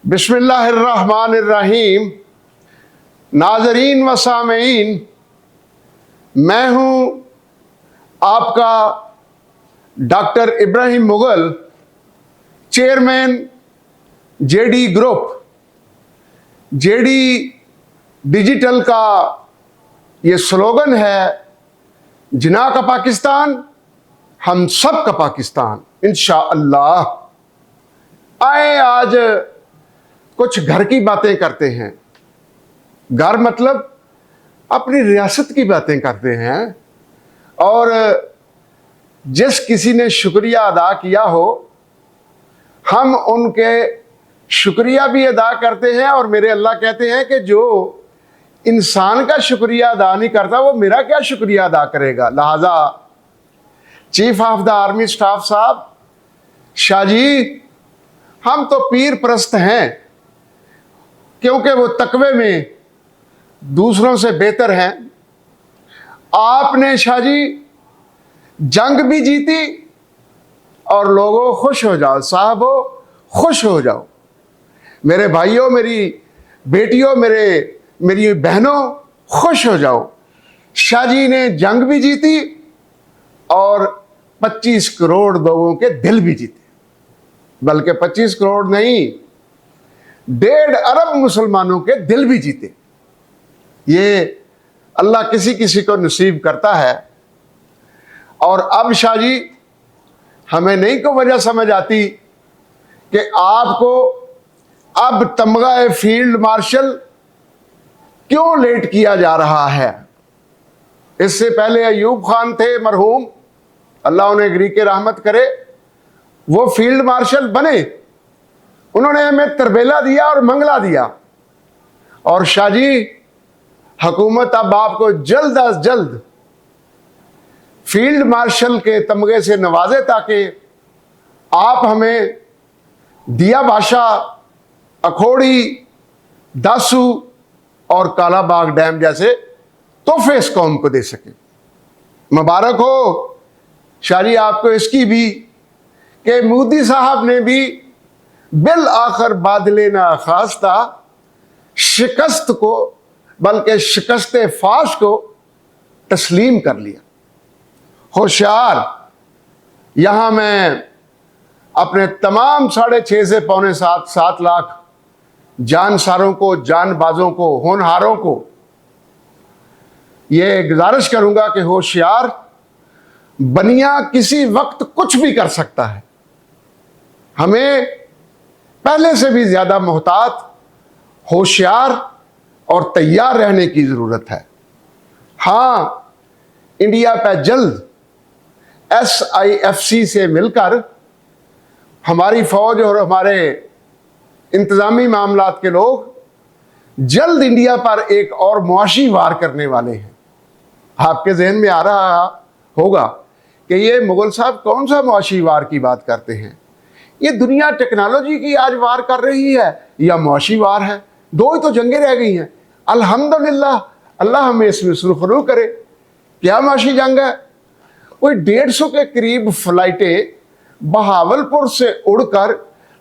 बिस्मिल्लाहिर्रहमानिर्रहीम। नाज़रीन व सामीन, मैं हूँ आपका doctor Ibrahim Mughal, chairman JD group. JD digital का ये स्लोगन है, जिना का पाकिस्तान, हम सब का पाकिस्तान इंशाअल्लाह। आए आज कुछ घर की बातें करते हैं। घर मतलब अपनी रियासत की बातें करते हैं। और जिस किसी ने शुक्रिया अदा किया हो, हम उनके शुक्रिया भी अदा करते हैं। और मेरे अल्लाह कहते हैं कि जो इंसान का शुक्रिया अदा नहीं करता वो मेरा क्या शुक्रिया अदा करेगा। लिहाजा chief of the army staff साहब, शाह जी, हम तो पीर परस्त हैं क्योंकि वो तकवे में दूसरों से बेहतर हैं। आपने शाह जी जंग भी जीती और लोगों खुश हो जाओ, साहबो खुश हो जाओ, मेरे भाइयों, मेरी बेटियों, मेरी बहनों खुश हो जाओ। शाह जी ने जंग भी जीती और 25 करोड़ लोगों के दिल भी जीते। बल्कि 25 करोड़ नहीं, 1.5 अरब मुसलमानों के दिल भी जीते। ये अल्लाह किसी किसी को नसीब करता है। और अब शाह जी, हमें नहीं को वजह समझ आती कि आपको अब तमगा फील्ड मार्शल क्यों लेट किया जा रहा है। इससे पहले अयूब खान थे मरहूम, अल्लाह उन्हें गरी के रहमत करे, वो फील्ड मार्शल बने। उन्होंने हमें तरबेला दिया और मंगला दिया। और शाह जी, हुकूमत अब आपको जल्द अज जल्द फील्ड मार्शल के तमगे से नवाजे ताकि आप हमें दिया बादशाह, अखोड़ी, दासू और कालाबाग डैम जैसे तोहफे इस कौम को दे सके। मुबारक हो शाह जी आपको इसकी भी कि मोदी साहब ने भी बिल आखिर बादले ना खास्ता शिकस्त को, बल्कि शिकस्त फाश को तस्लीम कर लिया। होशियार, यहां मैं अपने तमाम 6.5 से पौने 7 लाख जानसारों को, जानबाजों को, होनहारों को यह गुजारिश करूंगा कि होशियार बनिया किसी वक्त कुछ भी कर सकता है। हमें पहले से भी ज्यादा मोहतात, होशियार और तैयार रहने की जरूरत है। हां, इंडिया पर जल्द SIFC से मिलकर हमारी फौज और हमारे इंतजामी मामलात के लोग जल्द इंडिया पर एक और मुआशी वार करने वाले हैं। आपके जहन में आ रहा होगा कि ये मुगल साहब कौन सा मुआशी वार की बात करते हैं। ये दुनिया टेक्नोलॉजी की आज वार कर रही है या मुआशी वार है? दो ही तो जंगें रह गई हैं। अल्हम्दुलिल्लाह, अल्लाह हमें इसमें सुरखरू करे। क्या मुआशी जंग है? कोई 150 के करीब फ्लाइटें बहावलपुर से उड़कर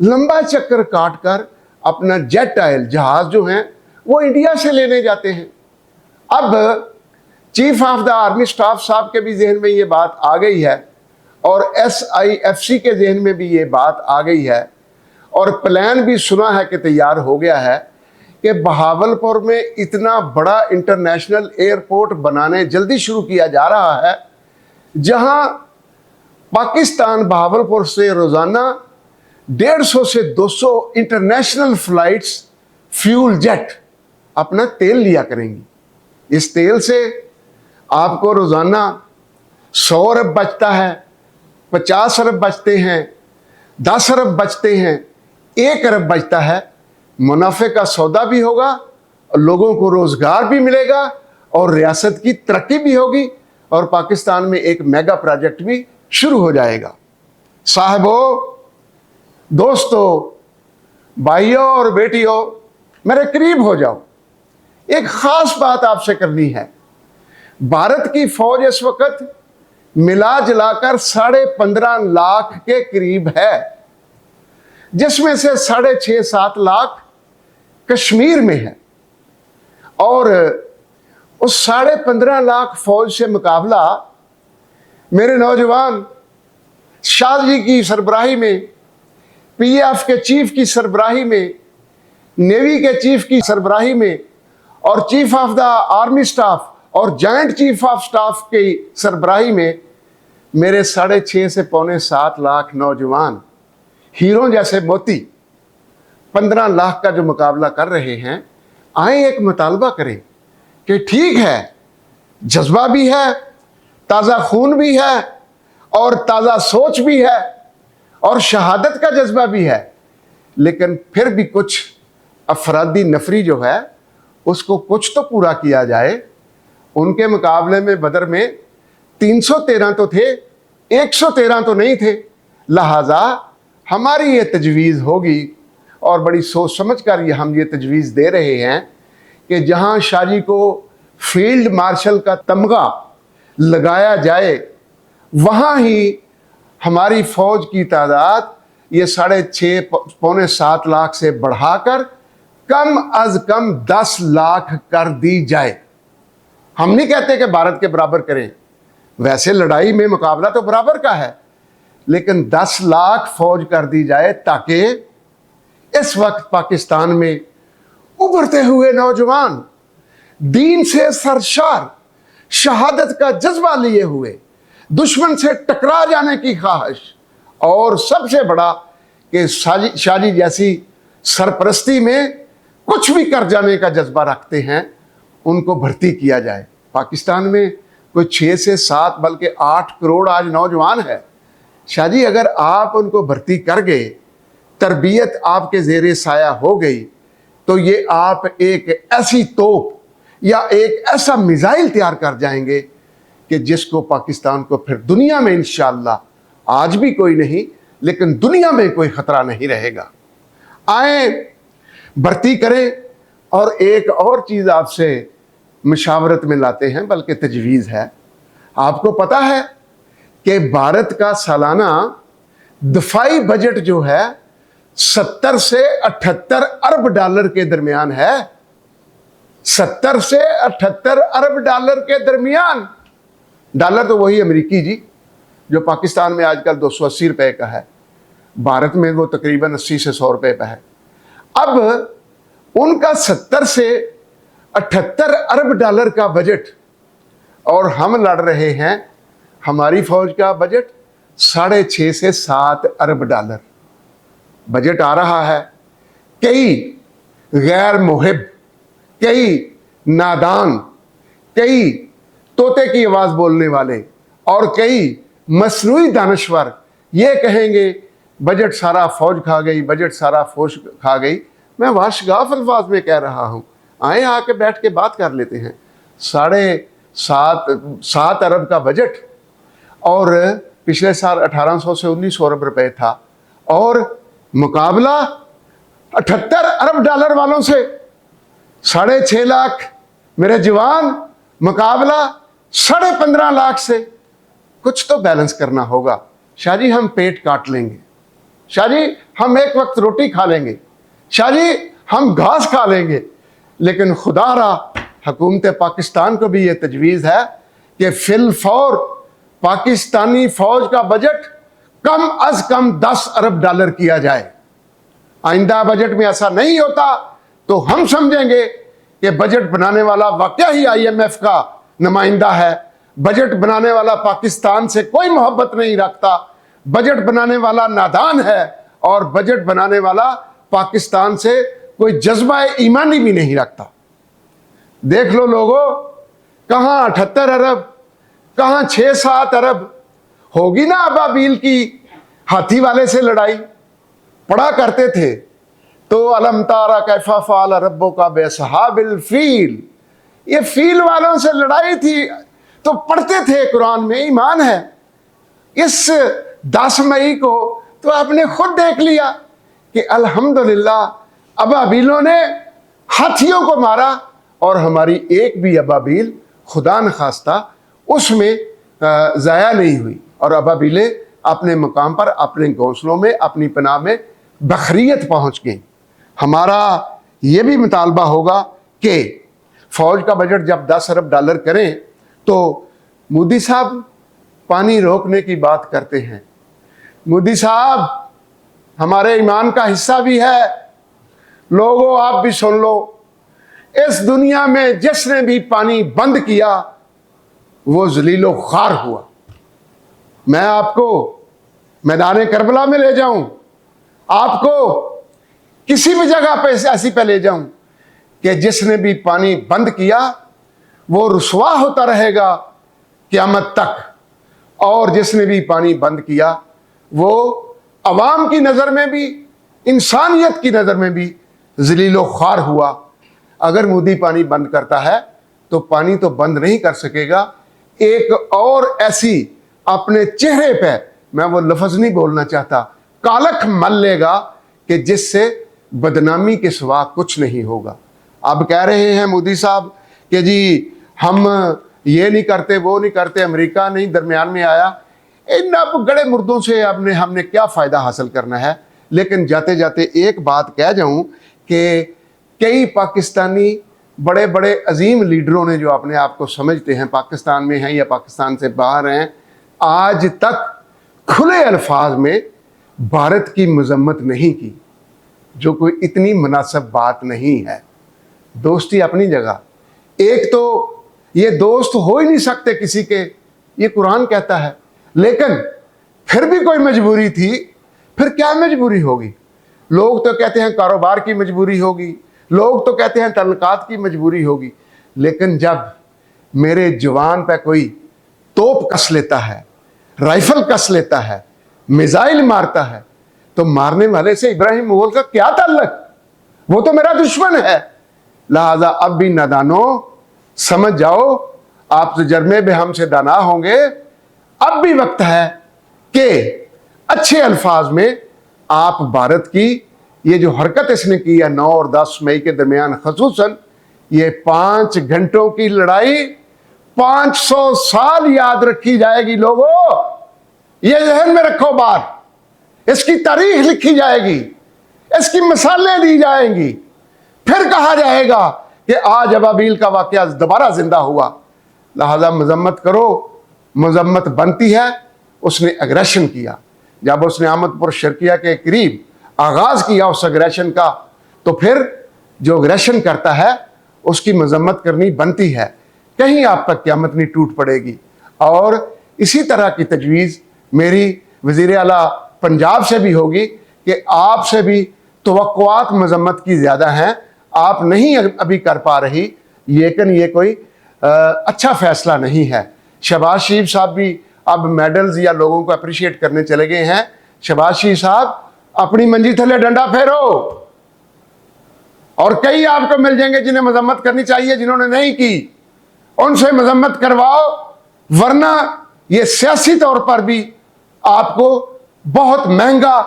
लंबा चक्कर काटकर अपना जेट आयल जहाज जो हैं वो इंडिया से लेने जाते हैं। अब chief of the army staff साहब के भी जहन में ये बात आ गई है और SIFC के जहन में भी ये बात आ गई है और प्लान भी सुना है कि तैयार हो गया है कि बहावलपुर में इतना बड़ा इंटरनेशनल एयरपोर्ट बनाने जल्दी शुरू किया जा रहा है, जहां पाकिस्तान बहावलपुर से रोजाना 150 से 200 इंटरनेशनल फ्लाइट्स फ्यूल जेट अपना तेल लिया करेंगी। इस तेल से आपको रोजाना 100 अरब बचता है, 50 अरब बचते हैं, 10 अरब बचते हैं, 1 अरब बचता है। मुनाफे का सौदा भी होगा, लोगों को रोजगार भी मिलेगा और रियासत की तरक्की भी होगी और पाकिस्तान में एक मेगा प्रोजेक्ट भी शुरू हो जाएगा। साहबों, दोस्तों, भाइयों और बेटियों, मेरे करीब हो जाओ। एक खास बात आपसे करनी है। भारत की फौज इस वक्त मिला जुलाकर 15.5 लाख के करीब है। जिसमें से 6.5-7 लाख कश्मीर में है। और उस 15.5 लाख फौज से मुकाबला मेरे नौजवान शाह जी की सरबराही में, पीएफ के चीफ की सरबराही में, नेवी के चीफ की सरबराही में और chief of the army staff और जॉइंट चीफ ऑफ स्टाफ की सरबराही में मेरे 6.5 से 6.75 लाख नौजवान हीरो जैसे मोती 15 लाख का जो मुकाबला कर रहे हैं। आए एक मुतालबा करें कि ठीक है, जज्बा भी है, ताज़ा खून भी है और ताज़ा सोच भी है और शहादत का जज्बा भी है, लेकिन फिर भी कुछ अफरादी नफरी जो है उसको कुछ तो पूरा किया जाए। उनके मुकाबले में बदर में 313 तो थे, 113 तो नहीं थे। लिहाजा हमारी ये तजवीज़ होगी और बड़ी सोच समझ कर हम ये तजवीज़ दे रहे हैं कि जहां शाहजी को फील्ड मार्शल का तमगा लगाया जाए, वहां ही हमारी फौज की तादाद ये 6.5-7 लाख से बढ़ाकर कम अज कम 10 लाख कर दी जाए। हम नहीं कहते कि भारत के बराबर करें, वैसे लड़ाई में मुकाबला तो बराबर का है, लेकिन 10 लाख फौज कर दी जाए ताकि इस वक्त पाकिस्तान में उभरते हुए नौजवान, दीन से सरशार, शहादत का जज्बा लिए हुए, दुश्मन से टकरा जाने की ख्वाहिश और सबसे बड़ा कि शाहजी जैसी सरपरस्ती में कुछ भी कर जाने का जज्बा रखते हैं, उनको भर्ती किया जाए। पाकिस्तान में कोई 6 से 7 बल्कि 8 करोड़ आज नौजवान है। शाहजी अगर आप उनको भर्ती कर गए, तरबियत आपके ज़ेरे साया हो गई, तो ये आप एक ऐसी तोप या एक ऐसा मिसाइल तैयार कर जाएंगे कि जिसको पाकिस्तान को फिर दुनिया में इंशाअल्लाह, आज भी कोई नहीं लेकिन दुनिया में कोई ख़तरा नहीं रहेगा। आए भर्ती करें। और एक और चीज़ आपसे मशावरत में लाते हैं, बल्कि तजवीज़ है। आपको पता है कि भारत का सालाना दफाई बजट जो है 70 से 78 अरब डॉलर के दरमियान है। 70 से 78 अरब डॉलर के दरमियान। डॉलर तो वही अमेरिकी जी जो पाकिस्तान में आजकल 280 रुपए का है, भारत में वो तकरीबन 80 से 100 रुपए का है। अब उनका 70 से 78 अरब डॉलर का बजट और हम लड़ रहे हैं, हमारी फौज का बजट 6.5 से 7 अरब डॉलर बजट आ रहा है। कई गैर मुहिब, कई नादान, कई तोते की आवाज़ बोलने वाले और कई मसनूई दानश्वर ये कहेंगे बजट सारा फौज खा गई, बजट सारा फौज खा गई। मैं वाशगाफ अल्फाज में कह रहा हूँ, आए आके बैठ के बात कर लेते हैं। 7.5 अरब का बजट और पिछले साल 1800 से 1900 अरब रुपए था और मुकाबला 78 अरब डॉलर वालों से। 6.5 लाख मेरे जवान, मुकाबला 15.5 लाख से। कुछ तो बैलेंस करना होगा। शाहजी हम पेट काट लेंगे, शाहजी हम एक वक्त रोटी खा लेंगे, शाहजी हम घास खा लेंगे, लेकिन खुदारा हुकूमत पाकिस्तान को भी ये तजवीज़ है कि फिलफौर पाकिस्तानी फौज का बजट कम अज कम 10 अरब डॉलर किया जाए। आइंदा बजट में ऐसा नहीं होता तो हम समझेंगे कि बजट बनाने वाला वाकया ही IMF का नुमाइंदा है। बजट बनाने वाला पाकिस्तान से कोई मोहब्बत नहीं रखता, बजट बनाने वाला नादान है और बजट बनाने वाला पाकिस्तान से कोई जज्बा ईमानी भी नहीं रखता। देख लो लोगों, कहाँ 78 अरब, कहाँ 6-7 अरब। होगी ना अबाबील की हाथी वाले से लड़ाई, पढ़ा करते थे तो अलम तारा कैफा फाल रब्बो का बेसहाबिल फील, ये फील वालों से लड़ाई थी तो पढ़ते थे कुरान में, ईमान है। इस 10 मई को तो आपने खुद देख लिया कि अल्हम्दुलिल्लाह अबाबीलों ने हाथियों को मारा और हमारी एक भी अबाबील खुदा न खास्ता उसमें ज़ाया नहीं हुई और अबाबीलें अपने मुकाम पर, अपने घोंसलों में, अपनी पनाह में बखरियत पहुंच गई। हमारा ये भी मुतालबा होगा कि फौज का बजट जब 10 अरब डॉलर करें तो मोदी साहब पानी रोकने की बात करते हैं। मोदी साहब हमारे ईमान का हिस्सा भी है। लोगों, आप भी सुन लो, इस दुनिया में जिसने भी पानी बंद किया वो जलीलो खार हुआ। मैं आपको मैदान करबला में ले जाऊं, आपको किसी भी जगह पे ऐसी पे ले जाऊं कि जिसने भी पानी बंद किया वो रुसवा होता रहेगा क़यामत तक, और जिसने भी पानी बंद किया वो अवाम की नज़र में भी, इंसानियत की नज़र में भी जलीलो खार हुआ। अगर मोदी पानी बंद करता है तो पानी तो बंद नहीं कर सकेगा, एक और ऐसी अपने चेहरे पे, मैं वो लफ्ज़ नहीं बोलना चाहता, कालख मल लेगा कि जिससे बदनामी के सिवा कुछ नहीं होगा। अब कह रहे हैं मोदी साहब कि जी हम ये नहीं करते, वो नहीं करते, अमेरिका नहीं दरमियान में आया। इन अब गड़े मुर्दों से हमने क्या फ़ायदा हासिल करना है। लेकिन जाते जाते एक बात कह जाऊं कि कई पाकिस्तानी बड़े बड़े अजीम लीडरों ने, जो अपने आप को समझते हैं पाकिस्तान में हैं या पाकिस्तान से बाहर हैं, आज तक खुले अल्फाज में भारत की मजम्मत नहीं की, जो कोई इतनी मुनासिब बात नहीं है। दोस्ती अपनी जगह, एक तो ये दोस्त हो ही नहीं सकते किसी के, ये कुरान कहता है। लेकिन फिर भी कोई मजबूरी थी, फिर क्या मजबूरी होगी? लोग तो कहते हैं कारोबार की मजबूरी होगी, लोग तो कहते हैं तल्लुकात की मजबूरी होगी। लेकिन जब मेरे जवान पे कोई तोप कस लेता है, राइफल कस लेता है, मिसाइल मारता है, तो मारने वाले से इब्राहिम मुगल का क्या ताल्लुक? वो तो मेरा दुश्मन है। लिहाजा अब भी नादानो समझ जाओ, आप तजर्बे में हमसे दाना होंगे। अब भी वक्त है कि अच्छे अल्फाज में आप भारत की ये जो हरकत इसने की है 9 और 10 मई के दरमियान, खसूसन ये 5 घंटों की लड़ाई 500 साल याद रखी जाएगी। लोगों, ये जहन में रखो बात, इसकी तारीख लिखी जाएगी, इसकी मिसालें दी जाएंगी। फिर कहा जाएगा कि आज अबाबील का वाकया दोबारा जिंदा हुआ। लिहाजा मजम्मत करो, मजम्मत बनती है। उसने अग्रेशन किया, जब उसने अहमदपुर शर्किया के करीब आगाज किया उस अग्रेशन का, तो फिर जो अग्रेशन करता है उसकी मजम्मत करनी बनती है। कहीं आप तक क़यामत नहीं टूट पड़ेगी। और इसी तरह की तजवीज़ मेरी वज़ीर आला पंजाब से भी होगी कि आपसे भी तवक्कुआत मजम्मत की ज़्यादा हैं, आप नहीं अभी कर पा रही, लेकिन ये कोई अच्छा फ़ैसला नहीं है। शहबाज शरीफ साहब भी अब मेडल्स या लोगों को अप्रिशिएट करने चले गए हैं। शहबाज शरीफ साहब अपनी मंजी थले डंडा फेरो, और कई आपको मिल जाएंगे जिन्हें मजम्मत करनी चाहिए, जिन्होंने नहीं की, उनसे मजम्मत करवाओ, वरना ये सियासी तौर पर भी आपको बहुत महंगा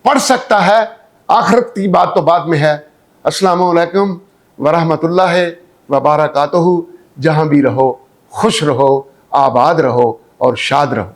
पड़ सकता है। आखिरत की बात तो बाद में है। अस्सलामु अलैकुम वरहमतुल्लाहि वबरकातुहू। जहां भी रहो खुश रहो, आबाद रहो और शाद रहो।